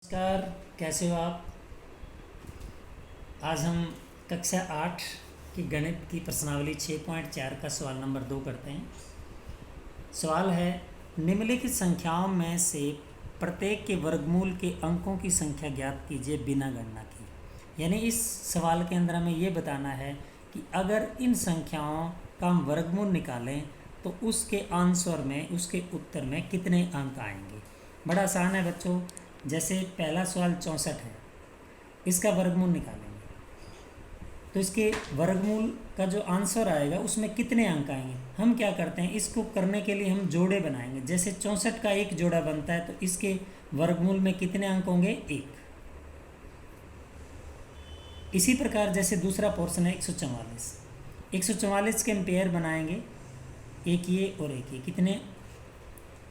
नमस्कार। कैसे हो आप? आज हम कक्षा 8 की गणित की प्रश्नावली 6.4 का सवाल नंबर 2 करते हैं। सवाल है, निम्नलिखित संख्याओं में से प्रत्येक के वर्गमूल के अंकों की संख्या ज्ञात कीजिए बिना गणना की। यानी इस सवाल के अंदर हमें ये बताना है कि अगर इन संख्याओं का हम वर्गमूल निकालें तो उसके आंसर में, उसके उत्तर में कितने अंक आएंगे। बड़ा आसान है बच्चों। जैसे पहला सवाल 64 है, इसका वर्गमूल निकालेंगे तो इसके वर्गमूल का जो आंसर आएगा उसमें कितने अंक आएंगे। हम क्या करते हैं, इसको करने के लिए हम जोड़े बनाएंगे। जैसे 64 का एक जोड़ा बनता है तो इसके वर्गमूल में कितने अंक होंगे, 1। इसी प्रकार जैसे दूसरा पोर्शन है 144 के हम पेयर बनाएंगे, एक ये और एक ये। कितने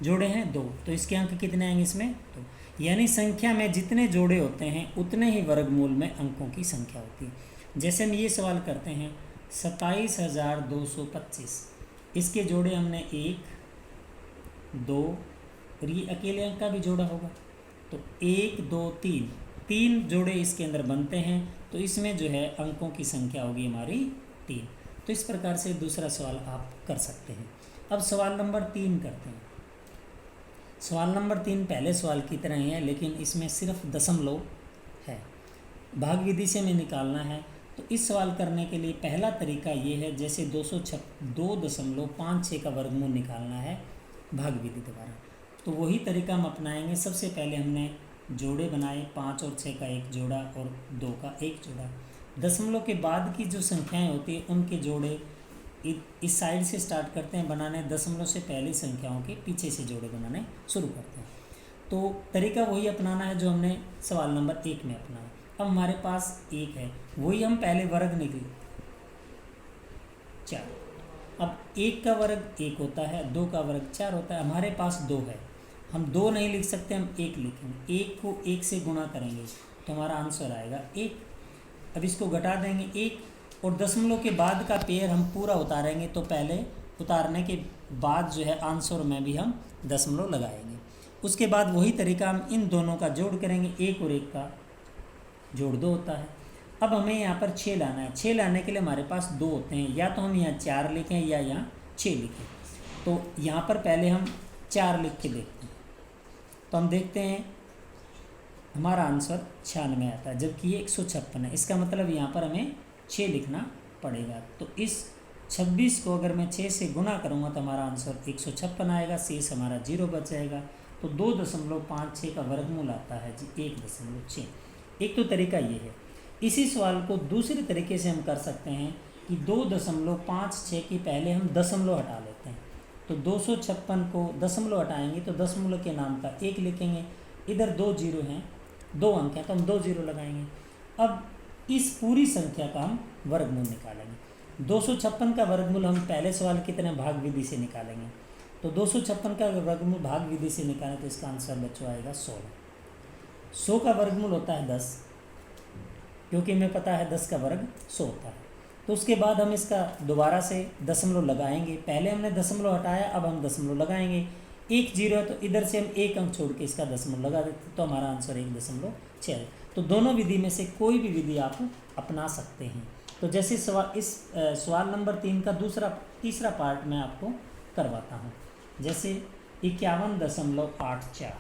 जोड़े हैं, 2, तो इसके अंक कितने आएंगे इसमें, 2। यानी संख्या में जितने जोड़े होते हैं उतने ही वर्गमूल में अंकों की संख्या होती है। जैसे हम ये सवाल करते हैं 27,225, इसके जोड़े हमने 1, 2 और ये अकेले अंक का भी जोड़ा होगा तो 1, 2, 3 जोड़े इसके अंदर बनते हैं। तो इसमें जो है अंकों की संख्या होगी हमारी 3। तो इस प्रकार से दूसरा सवाल आप कर सकते हैं। अब सवाल नंबर 3 करते हैं। सवाल नंबर 3 पहले सवाल की तरह ही है, लेकिन इसमें सिर्फ दशमलव है। भाग विधि से हमें निकालना है। तो इस सवाल करने के लिए पहला तरीका ये है, जैसे 2.56 का वर्गमूल निकालना है भाग विधि द्वारा, तो वही तरीका हम अपनाएंगे। सबसे पहले हमने जोड़े बनाए, 5 और 6 का एक जोड़ा और 2 का एक जोड़ा। दशमलव के बाद की जो संख्याएं होती हैं उनके जोड़े इस साइड से स्टार्ट करते हैं बनाने, दशमलव से पहली संख्याओं के पीछे से जोड़े बनाने शुरू करते हैं। तो तरीका वही अपनाना है जो हमने सवाल नंबर 1 में अपनाया। अब हमारे पास 1 है, वही हम पहले वर्ग निकले 4। अब 1 का वर्ग 1 होता है, 2 का वर्ग 4 होता है। हमारे पास 2 है, हम 2 नहीं लिख सकते, हम 1 लिखेंगे। 1 को 1 से गुणा करेंगे तो हमारा आंसर आएगा 1। अब इसको घटा देंगे 1 और दशमलव के बाद का पेयर हम पूरा उतारेंगे, तो पहले उतारने के बाद जो है आंसर में भी हम दशमलव लगाएंगे। उसके बाद वही तरीका हम इन दोनों का जोड़ करेंगे, 1 और 1 का जोड़ 2 होता है। अब हमें यहाँ पर 6 लाना है। 6 लाने के लिए हमारे पास 2 होते हैं, या तो हम यहाँ 4 लिखें या यहाँ 6 लिखें। तो यहाँ पर पहले हम 4 लिख के देखते हैं, तो हम देखते हैं हमारा आंसर 96 आता है, जबकि ये 156 है। इसका मतलब यहाँ पर हमें 6 लिखना पड़ेगा। तो इस 26 को अगर मैं 6 से गुणा करूँगा तो हमारा आंसर 156 आएगा, शेष हमारा 0 बच जाएगा। तो 2.56 का वर्गमूल आता है जी 1.6। एक तो तरीका ये है। इसी सवाल को दूसरे तरीके से हम कर सकते हैं कि 2.56 के पहले हम दशमलव हटा लेते हैं। तो 256 को दशमलव हटाएंगे तो दशमलव के नाम का 1 लिखेंगे। इधर 2 जीरो हैं, 2 अंक हैं, तो हम 2 जीरो लगाएंगे। अब इस पूरी संख्या का हम वर्गमूल निकालेंगे। 256 का वर्गमूल हम पहले सवाल की तरह भाग विधि से निकालेंगे। तो 256 का वर्गमूल भाग विधि से निकालें तो इसका आंसर बच्चों आएगा 16। 100 का वर्गमूल होता है 10, क्योंकि हमें पता है 10 का वर्ग 100 होता है। तो उसके बाद हम इसका दोबारा से दशमलव लगाएंगे। पहले हमने दशमलव हटाया, अब हम दशमलव लगाएंगे। 1 जीरो है तो इधर से हम 1 अंक छोड़ के इसका दशमलव लगा देते, तो हमारा आंसर 1.6 है। तो दोनों विधि में से कोई भी विधि आप अपना सकते हैं। तो जैसे सवाल नंबर 3 का तीसरा पार्ट मैं आपको करवाता हूँ। जैसे 51.84,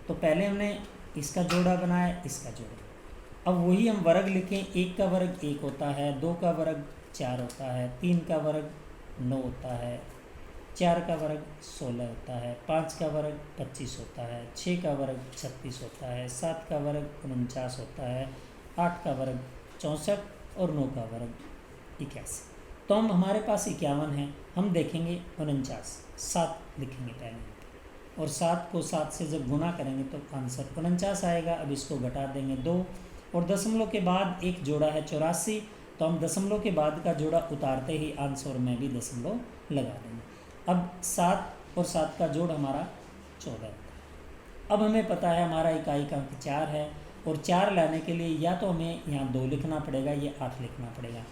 तो पहले हमने इसका जोड़ा बनाया, इसका जोड़ा। अब वही हम वर्ग लिखें। 1 का वर्ग 1 होता है, 2 का वर्ग 4 होता है, 3 का वर्ग 9 होता है, 4 का वर्ग 16 होता है, 5 का वर्ग 25 होता है, 6 का वर्ग 36 होता है, 7 का वर्ग 49 होता है, 8 का वर्ग 64 और 9 का वर्ग 81। तो हम हमारे पास 51 है, हम देखेंगे 49, 7 लिखेंगे पहले, और 7 को 7 से जब गुणा करेंगे तो आंसर 49 आएगा। अब इसको घटा देंगे 2 और दशमलव के बाद एक जोड़ा है 84, तो हम दशमलव के बाद का जोड़ा उतारते ही आंसर में भी दशमलव लगा देंगे। अब 7 और 7 का जोड़ हमारा 14 है। अब हमें पता है हमारा इकाई का अंक 4 है, और 4 लाने के लिए या तो हमें यहाँ 2 लिखना पड़ेगा या 8 लिखना पड़ेगा।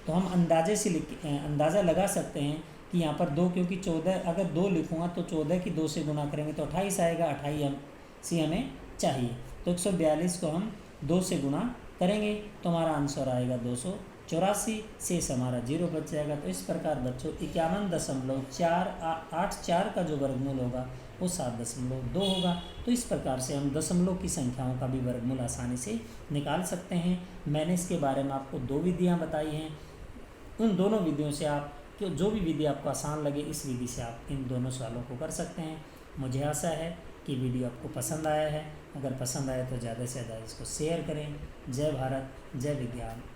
तो हम अंदाज़ा लगा सकते हैं कि यहाँ पर 2, क्योंकि 14 अगर 2 लिखूँगा तो 14 की 2 से गुणा करेंगे तो 28 आएगा। 28 हम सी हमें चाहिए। तो 142 को हम 2 से गुणा करेंगे तो हमारा आंसर आएगा 284, शेष हमारा 0 बच जाएगा। तो इस प्रकार बच्चों 51.484 का जो वर्गमूल होगा वो 7.2 होगा। तो इस प्रकार से हम दशमलव की संख्याओं का भी वर्गमूल आसानी से निकाल सकते हैं। मैंने इसके बारे में आपको 2 विधियाँ बताई हैं। उन दोनों विधियों से आप जो भी विधि आपको आसान लगे इस विधि से आप इन दोनों सवालों को कर सकते हैं। मुझे आशा है कि वीडियो आपको पसंद आया है। अगर पसंद आए तो ज़्यादा से ज़्यादा इसको शेयर करें। जय भारत, जय विज्ञान।